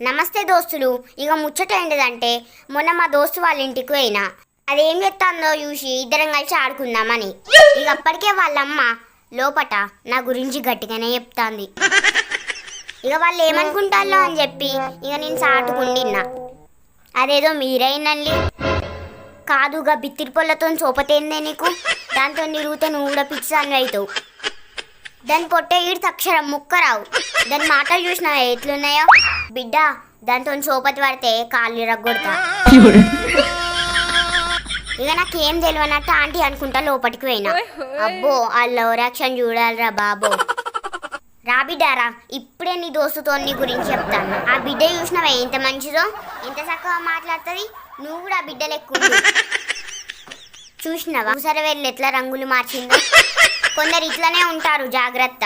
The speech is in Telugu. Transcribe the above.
నమస్తే దోస్తులు. ఇక ముచ్చట ఏంటిదంటే మొన్న మా దోస్తు వాళ్ళ ఇంటికి పోయినా. అదేం చెప్తాందో చూసి ఇద్దరం కలిసి ఆడుకుందామని. ఇక అప్పటికే వాళ్ళమ్మ లోపట నా గురించి గట్టిగానే చెప్తాంది. ఇక వాళ్ళు ఏమనుకుంటారో అని చెప్పి ఇక నేను సాటుకుండిన్నా. అదేదో మీరైనండి కాదుగా బిత్తిరి పొల్లతో సోపతేందే నీకు, దాంతో నిరుగుతే నువ్వు కూడా పిచ్చి అవుతావు. దాని పొట్టే ఈడు అక్షరం ముక్కరావు. దాని మాటలు చూసినా ఎట్లున్నాయో బిడ్డ, దాంతో సోపతి పడితే కాళ్ళు రగ్గొడతా. ఇక నాకేం తెలియనట్టు ఆంటీ అనుకుంటా లోపలికి పోయినా. అబ్బో వాళ్ళ ఓరాక్షన్ చూడాలిరా బాబో. రా బిడ్డారా, ఇప్పుడే నీ దోస్తుతో నీ గురించి చెప్తాను. ఆ బిడ్డ చూసినావే ఎంత మంచిదో, ఎంత చక్కగా మాట్లాడుతుంది. నువ్వు కూడా ఆ బిడ్డ లెక్క చూసినావా సరే వెళ్ళి ఎట్లా రంగులు మార్చిందో. కొందరు ఇట్లనే ఉంటారు, జాగ్రత్త.